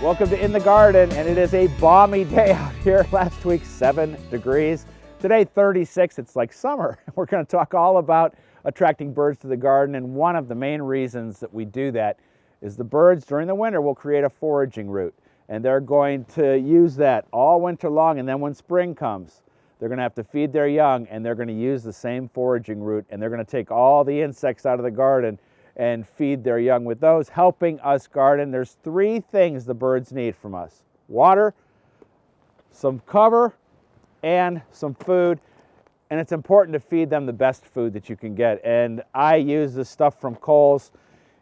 Welcome to In the Garden, and it is a balmy day out here. Last week, 7 degrees. Today, 36. It's like summer. We're going to talk all about attracting birds to the garden, and one of the main reasons that we do that is the birds during the winter will create a foraging route, and they're going to use that all winter long, and then when spring comes, they're going to have to feed their young, and they're going to use the same foraging route, and they're going to take all the insects out of the garden and feed their young with those, helping us garden. There's 3 things the birds need from us: water, some cover, and some food. And it's important to feed them the best food that you can get. And I use this stuff from Kohl's.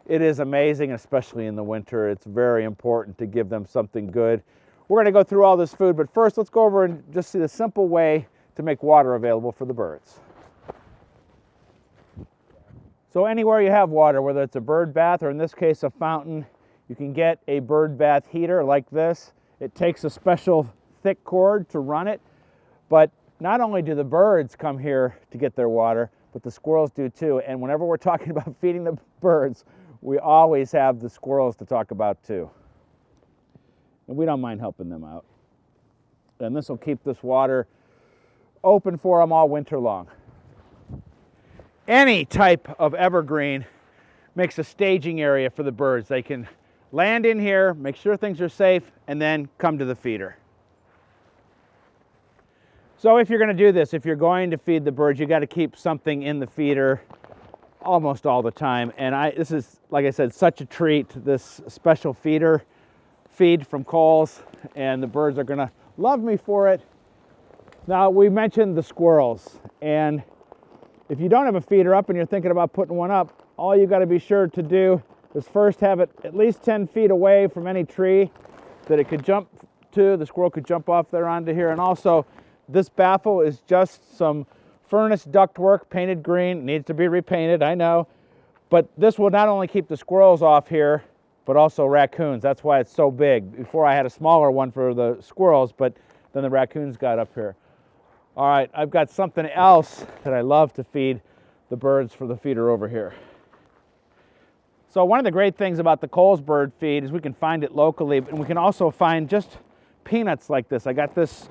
It is amazing, especially in the winter. It's very important to give them something good. We're going to go through all this food, but first let's go over and just see the simple way to make water available for the birds. So anywhere you have water, whether it's a bird bath or in this case a fountain, you can get a bird bath heater like this. It takes a special thick cord to run it, but not only do the birds come here to get their water, but the squirrels do too. And whenever we're talking about feeding the birds, we always have the squirrels to talk about too. And we don't mind helping them out. And this will keep this water open for them all winter long. Any type of evergreen makes a staging area for the birds. They can land in here, make sure things are safe, and then come to the feeder. So if you're going to do this, if you're going to feed the birds, you got to keep something in the feeder almost all the time. And this is, like I said, such a treat, this special feed from Kohl's, and the birds are going to love me for it. Now, we mentioned the squirrels, and if you don't have a feeder up and you're thinking about putting one up, all you got to be sure to do is first have it at least 10 feet away from any tree that it could jump to. The squirrel could jump off there onto here. And also, this baffle is just some furnace ductwork painted green. It needs to be repainted, I know. But this will not only keep the squirrels off here, but also raccoons. That's why it's so big. Before I had a smaller one for the squirrels, but then the raccoons got up here. All right, I've got something else that I love to feed the birds for the feeder over here. So one of the great things about the Kohl's bird feed is we can find it locally, and we can also find just peanuts like this. I got this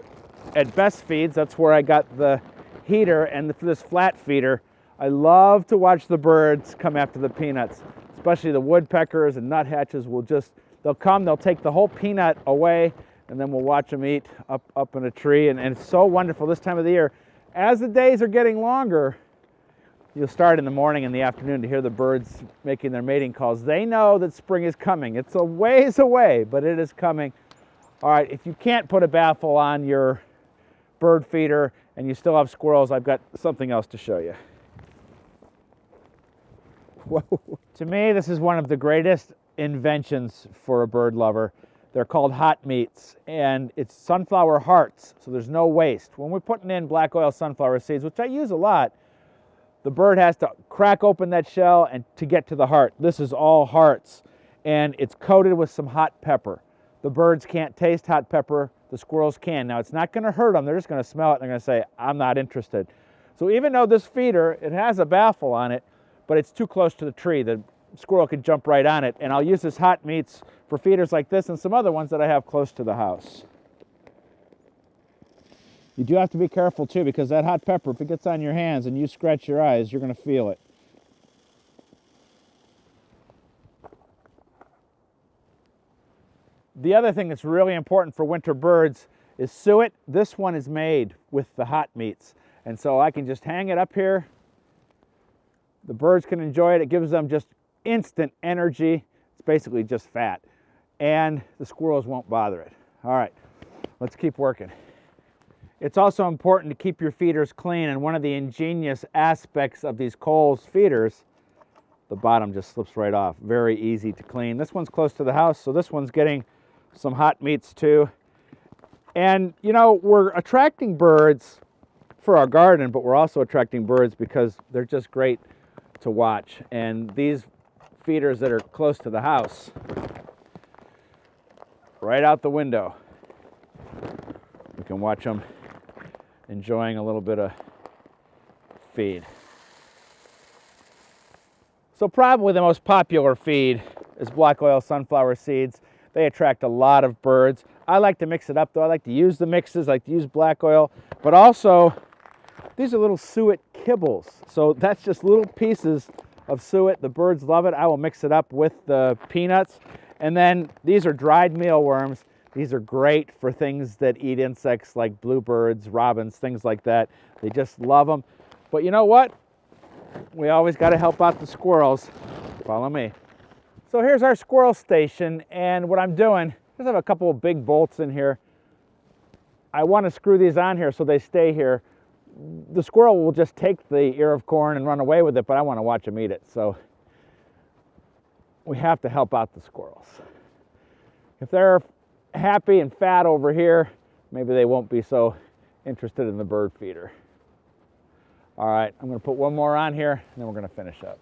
at Best Feeds. That's where I got the heater, and for this flat feeder, I love to watch the birds come after the peanuts, especially the woodpeckers and nuthatches they'll come, they'll take the whole peanut away, and then we'll watch them eat up in a tree. And it's so wonderful this time of the year. As the days are getting longer, you'll start in the morning and the afternoon to hear the birds making their mating calls. They know that spring is coming. It's a ways away, but it is coming. All right, if you can't put a baffle on your bird feeder and you still have squirrels, I've got something else to show you. Whoa. To me, this is one of the greatest inventions for a bird lover. They're called hot meats, and it's sunflower hearts, so there's no waste. When we're putting in black oil sunflower seeds, which I use a lot, the bird has to crack open that shell and to get to the heart. This is all hearts, and it's coated with some hot pepper. The birds can't taste hot pepper, the squirrels can. Now, it's not going to hurt them, they're just going to smell it and they're going to say, I'm not interested. So even though this feeder, it has a baffle on it, but it's too close to the tree, the squirrel could jump right on it. And I'll use this hot meats for feeders like this and some other ones that I have close to the house. You do have to be careful too, because that hot pepper, if it gets on your hands and you scratch your eyes, you're going to feel it. The other thing that's really important for winter birds is suet. This one is made with the hot meats, and so I can just hang it up here. The birds can enjoy it. It gives them just instant energy. It's basically just fat, and the squirrels won't bother it. All right, let's keep working. It's also important to keep your feeders clean, and one of the ingenious aspects of these Kohl's feeders, the bottom just slips right off. Very easy to clean. This one's close to the house, so this one's getting some hot meats too. And you know, we're attracting birds for our garden, but we're also attracting birds because they're just great to watch. And these feeders that are close to the house, right out the window, we can watch them enjoying a little bit of feed. So probably the most popular feed is black oil sunflower seeds. They attract a lot of birds. I like to mix it up though. I like to use the mixes, I like to use black oil, but also these are little suet kibbles. So that's just little pieces of suet. The birds love it. I will mix it up with the peanuts. And then these are dried mealworms. These are great for things that eat insects like bluebirds, robins, things like that. They just love them. But you know what? We always got to help out the squirrels. Follow me. So here's our squirrel station, and what I'm doing is I have a couple of big bolts in here. I want to screw these on here so they stay here. The squirrel will just take the ear of corn and run away with it, but I want to watch him eat it. So we have to help out the squirrels. If they're happy and fat over here, maybe they won't be so interested in the bird feeder. All right, I'm going to put one more on here, and then we're going to finish up.